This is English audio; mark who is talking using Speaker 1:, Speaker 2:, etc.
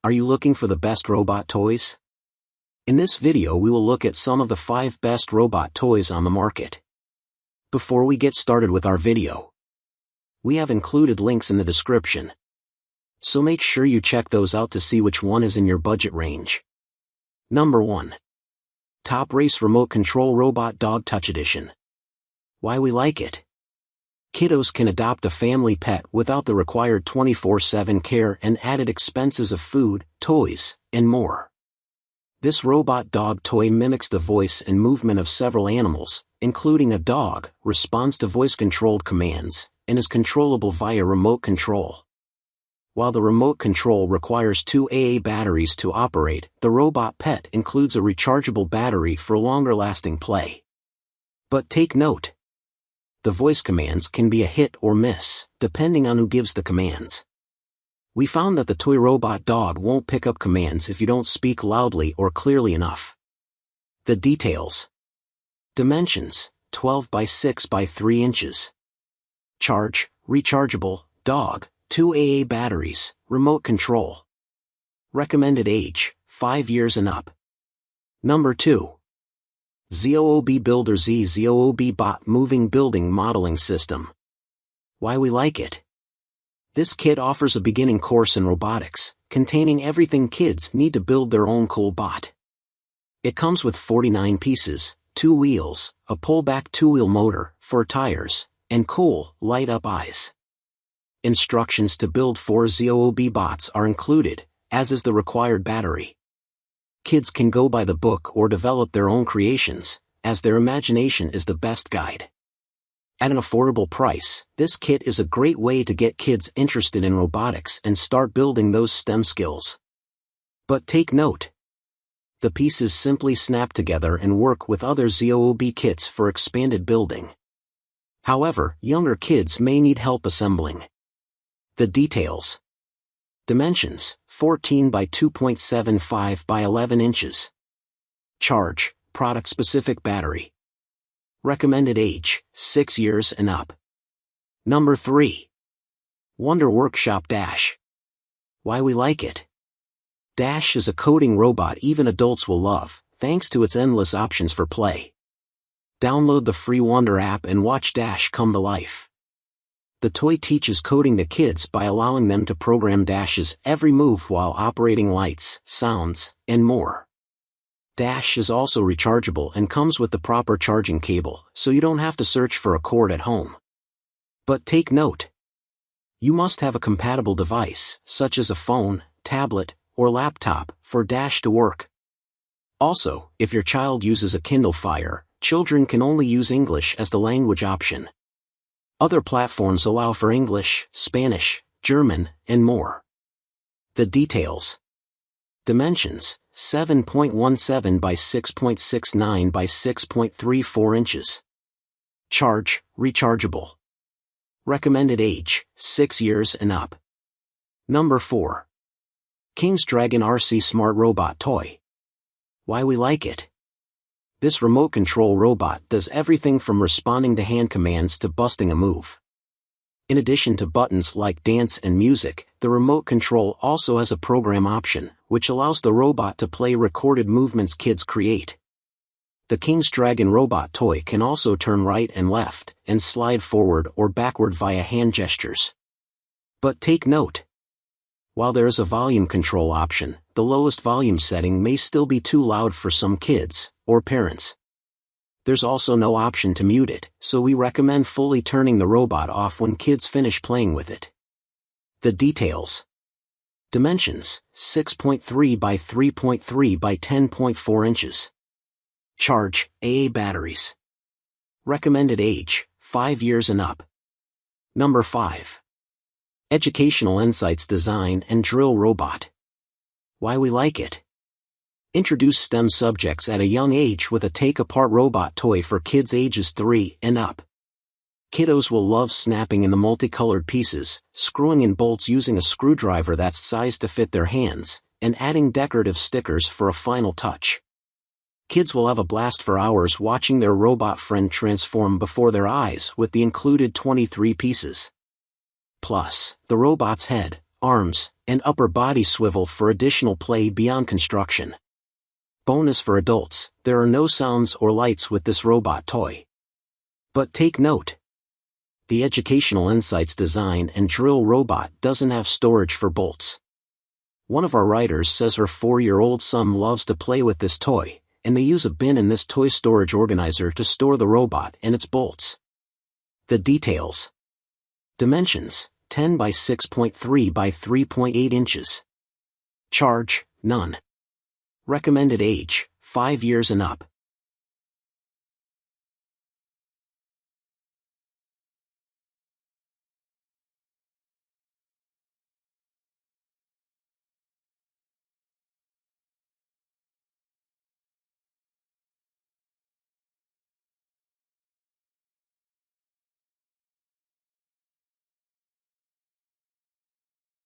Speaker 1: Are you looking for the best robot toys? In this video we will look at some of the 5 best robot toys on the market. Before we get started with our video, we have included links in the description, so make sure you check those out to see which one is in your budget range. Number 1. Top Race Remote Control Robot Dog Touch Edition. Why we like it? Kiddos can adopt a family pet without the required 24/7 care and added expenses of food, toys, and more. This robot dog toy mimics the voice and movement of several animals, including a dog, responds to voice-controlled commands, and is controllable via remote control. While the remote control requires 2 AA batteries to operate, the robot pet includes a rechargeable battery for longer-lasting play. But take note, the voice commands can be a hit or miss, depending on who gives the commands. We found that the toy robot dog won't pick up commands if you don't speak loudly or clearly enough. The details. Dimensions: 12 by 6 by 3 inches. Charge: rechargeable, dog, 2 AA batteries, remote control. Recommended age: 5 years and up. Number 2. Zoob Builder Z Zoob Bot Moving Building Modeling System. Why we like it? This kit offers a beginning course in robotics, containing everything kids need to build their own cool bot. It comes with 49 pieces, 2 wheels, a pullback 2-wheel motor, 4 tires, and cool, light-up eyes. Instructions to build 4 Zoob bots are included, as is the required battery. Kids can go by the book or develop their own creations, as their imagination is the best guide. At an affordable price, this kit is a great way to get kids interested in robotics and start building those STEM skills. But take note, the pieces simply snap together and work with other Zoob kits for expanded building. However, younger kids may need help assembling. The details. Dimensions: 14 by 2.75 by 11 inches. Charge: product-specific battery. Recommended age: 6 years and up. Number 3. Wonder Workshop Dash. Why we like it? Dash is a coding robot even adults will love, thanks to its endless options for play. Download the free Wonder app and watch Dash come to life. The toy teaches coding to kids by allowing them to program Dash's every move while operating lights, sounds, and more. Dash is also rechargeable and comes with the proper charging cable, so you don't have to search for a cord at home. But take note, you must have a compatible device, such as a phone, tablet, or laptop, for Dash to work. Also, if your child uses a Kindle Fire, children can only use English as the language option. Other platforms allow for English, Spanish, German, and more. The details. Dimensions: 7.17 by 6.69 by 6.34 inches. Charge: rechargeable. Recommended age: 6 years and up. Number 4. KingsDragon RC Smart Robot Toy. Why we like it? This remote control robot does everything from responding to hand commands to busting a move. In addition to buttons like dance and music, the remote control also has a program option, which allows the robot to play recorded movements kids create. The KingsDragon robot toy can also turn right and left, and slide forward or backward via hand gestures. But take note, while there is a volume control option, the lowest volume setting may still be too loud for some kids or parents. There's also no option to mute it, so we recommend fully turning the robot off when kids finish playing with it. The details. Dimensions: 6.3 by 3.3 by 10.4 inches. Charge: AA batteries. Recommended age: 5 years and up. Number 5. Educational Insights Design and Drill Robot. Why we like it? Introduce STEM subjects at a young age with a take-apart robot toy for kids ages 3 and up. Kiddos will love snapping in the multicolored pieces, screwing in bolts using a screwdriver that's sized to fit their hands, and adding decorative stickers for a final touch. Kids will have a blast for hours watching their robot friend transform before their eyes with the included 23 pieces. Plus, the robot's head, arms, and upper body swivel for additional play beyond construction. Bonus for adults, there are no sounds or lights with this robot toy. But take note. The Educational Insights design and drill robot doesn't have storage for bolts. One of our writers says her 4-year-old son loves to play with this toy, and they use a bin in this toy storage organizer to store the robot and its bolts. The details. Dimensions, 10 by 6.3 by 3.8 inches. Charge, none. Recommended age, 5 years and up.